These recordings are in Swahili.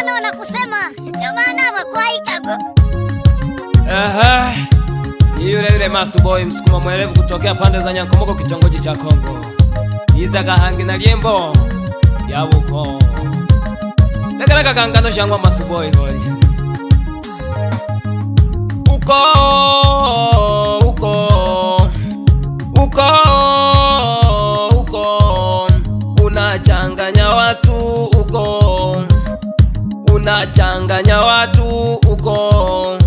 maana wanakusema ndio maana wakwaikago. Aha, ni yule Masuboy msukuma mwelevu kutokea pande za Nyankomoko, kitongoji cha Kongo. Iza kahangi na liembo yabuko lekalaka kangano shangwa Masuboy holi uko unachanganya watu unachanganya watu uko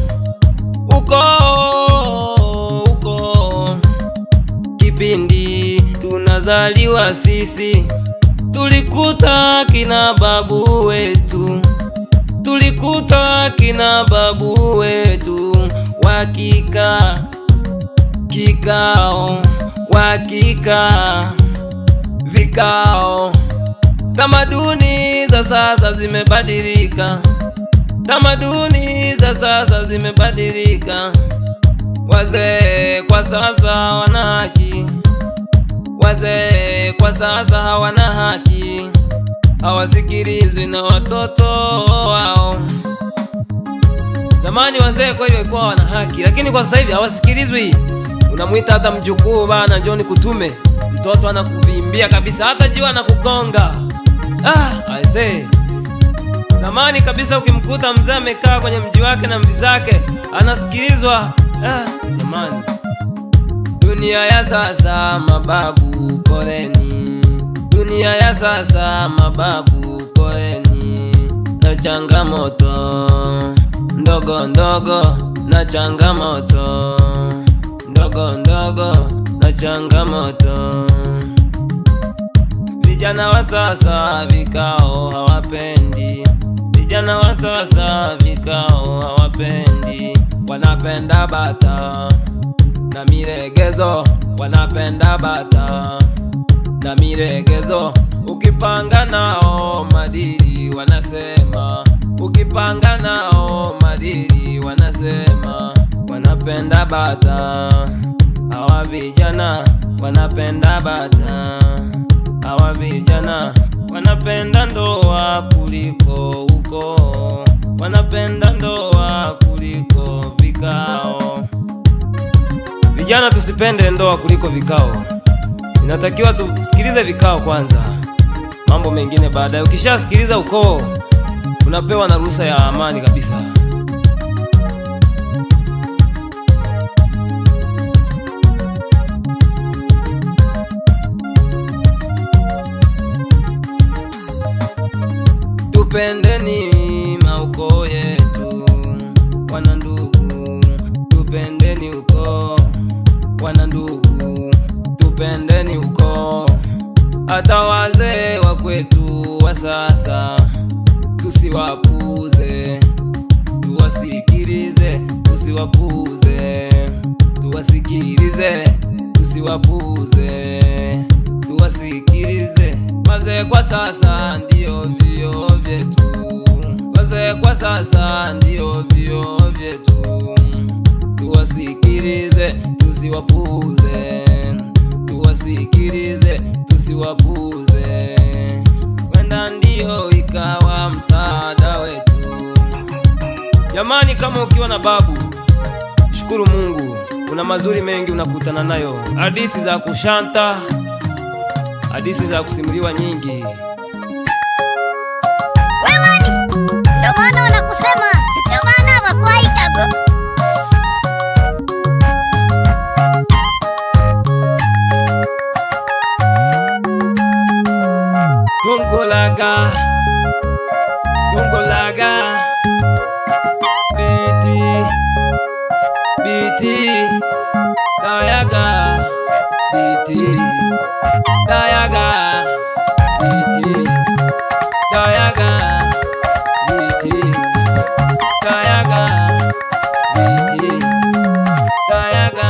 kipindi tunazaliwa sisi tulikuta kina babu wetu wakika vikao. Tamaduni za sasa zimebadilika, wazee kwa sasa hawana haki, hawasikilizwi na watoto wao. Zamani wazee kweli walikuwa wana haki, lakini kwa sasa hivi hawasikilizwi. Unamuita hata mjukuu, bana njoo nikutume, mtoto anakuvimbia kabisa, hata jiwa anakugonga. Aisee, zamani kabisa ukimkuta mzee amekaa kwenye mji wake na mvi zake anasikilizwa. Zamani. Dunia ya sasa mababu poleni, dunia ya sasa mababu poleni, na changamoto ndogo na changamoto ndogo na changamoto. Vijana wa sasa vikao hawapendi, wanapenda bata na miregezo, ukipanga nao madili wanasema, wanapenda bata hawa vijana, hawa vijana wanapenda ndoa kuliko vikao. Vijana tusipende ndoa kuliko vikao, inatakiwa tusikilize vikao kwanza, mambo mengine baadaye. Ukishasikiliza ukoo unapewa na ruhusa ya amani kabisa. Tupendeni maukoo yetu wana ndugu, tupendeni ukoo wana ndugu, tupendeni ukoo. Hata wazee wa kwetu wa sasa tusiwapuze, tuwasikilize, wazee kwa sasa ndio vio vyetu, tuwasikilize, tusiwapuze, wenda ndio ikawa msaada wetu. Jamani, kama ukiwa na babu, shukuru Mungu, kuna mazuri mengi unakutana nayo, hadithi za kushanta, hadithi za kusimuliwa nyingi. Wewani, ndio maana wanakusema ndio maana wakwaikago. Gongolaga biti dayaga biti dayaga biti dayaga biti dayaga biti dayaga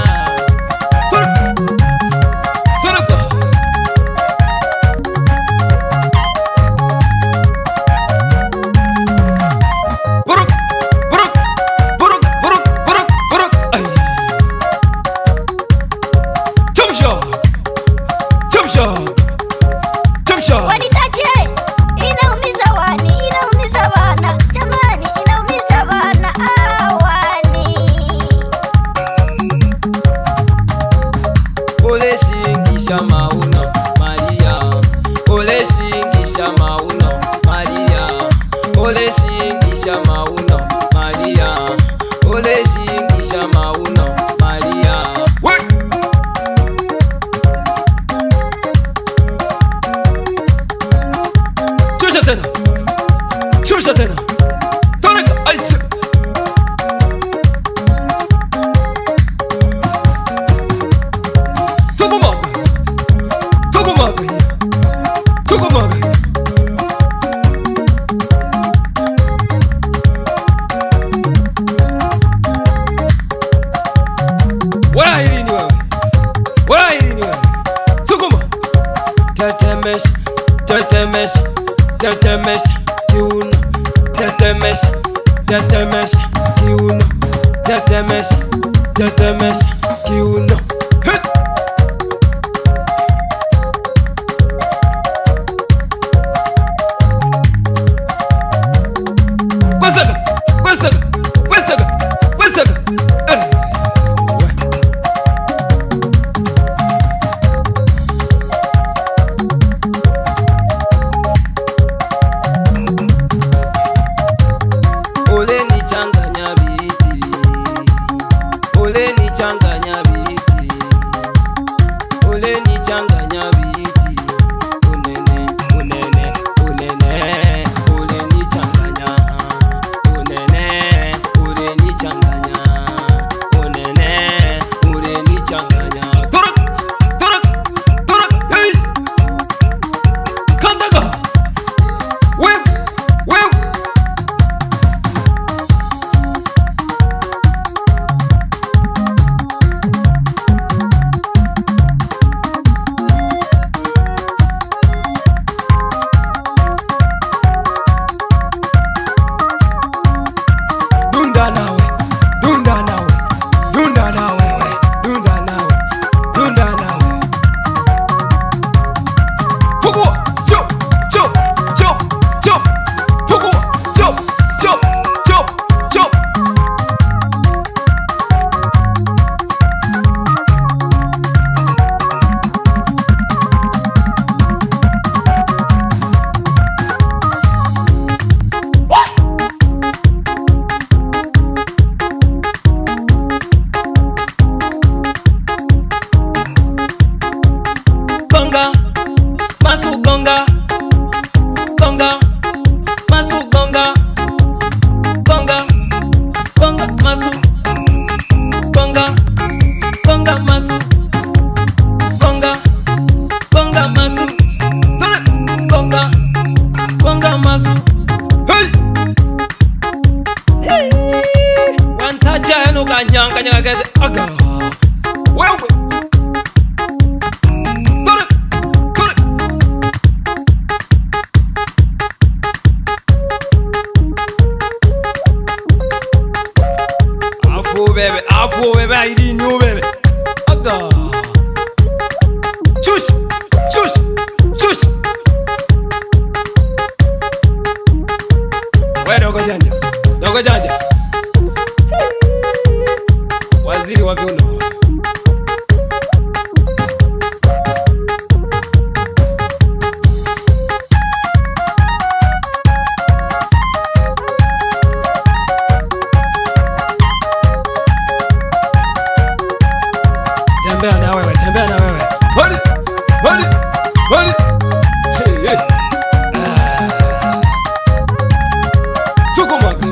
tena, shusha tena, toreka aise. Tukumaga, tukumaga, tukumaga. Wala hili wewe, wala hili wewe, sukuma. Tetemesha, tetemesha, tetemesha kiuno, tetemesha, tetemesha kiuno, tetemesha, tetemesha kiuno. Wesaga, wesaga, wesaga, wesaga. Oleni changanya biti, oleni changanya biti, oleni changanya biti, unene, unene, unene, oleni changanya, unene, oleni changanya, unene, oleni changanya. Torak, torak, torak, hey, kandaga, wew, wew. Dunda nawe, dunda nawe, dunda nawe, dunda nawe, dunda nawe. Pugua, chop, chop, chop, chop. Pugua, chop, chop, chop, chop. Gonga, masu gonga, gonga, masu gonga, gonga, gonga, masu, gonga, gonga, masu, gonga, gonga, masu, gonga, gonga, masu. Hey, wantacha heno kanyanga nyanga keze aga. Wewe. Afu bebe, aidi new bebe. Aga. Shush, shush, shush. Wewe dogo janja, dogo janja. Waziri wa viuno. Tembea na wewe, tembea na wewe. Hodi, hodi, hodi. Hey, hey. Tukumaga,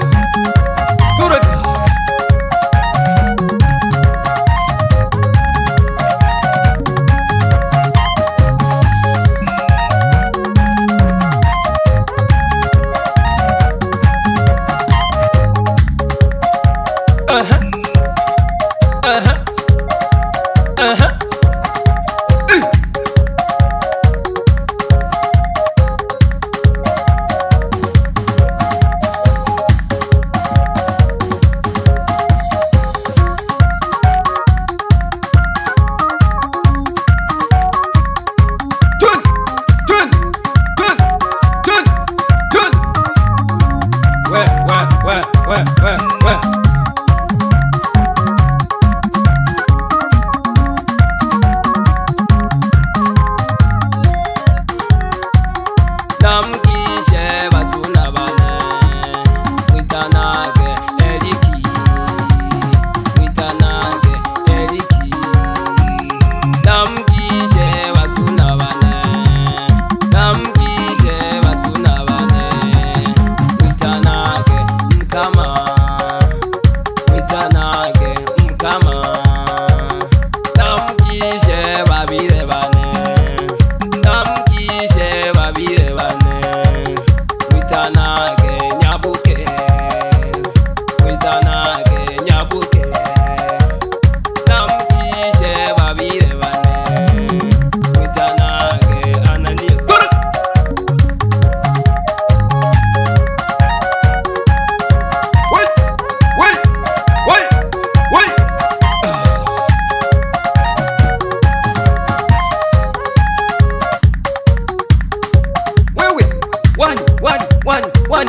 One,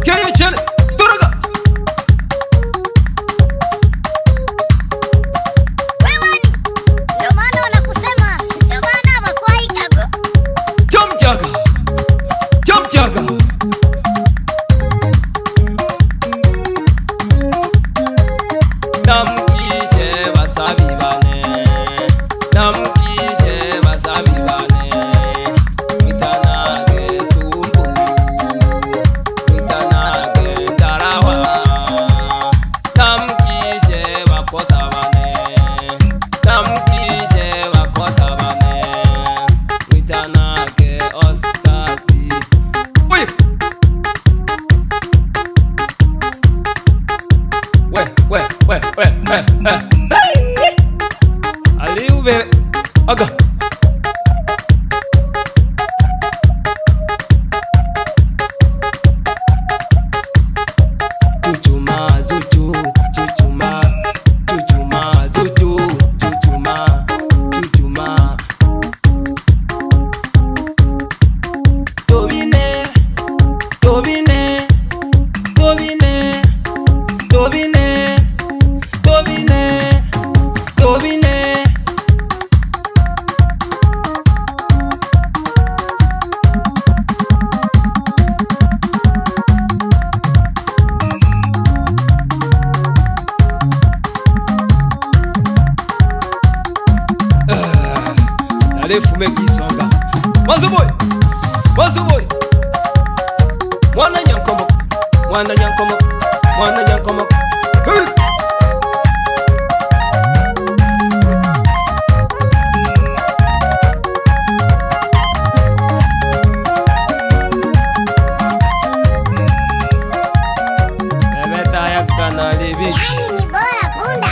kiyo chele, toroga. Wewe ndio maana wanakusema chabana bakwai kago. Chomchaga. Namkishe basabi bane. Namkishe basabi bane. Mitanage sumbu. Mitanage ndarawa. Namkishe bakota bane. Namkishe bakota bane. Mitanage ostasi. Oye. We. Hey. Aliu be. Aga. Chuchuma, zuchu, chuchuma, chuchuma, zuchu, chuchuma, chuchuma. Tobine, tobine, tobine, tobine, tobine, tobine. Allez, fume kisonga. Mazuboy. Mwana nyankomo. Hey. Bebeta ya kanali bichi. Yaani ni bora punda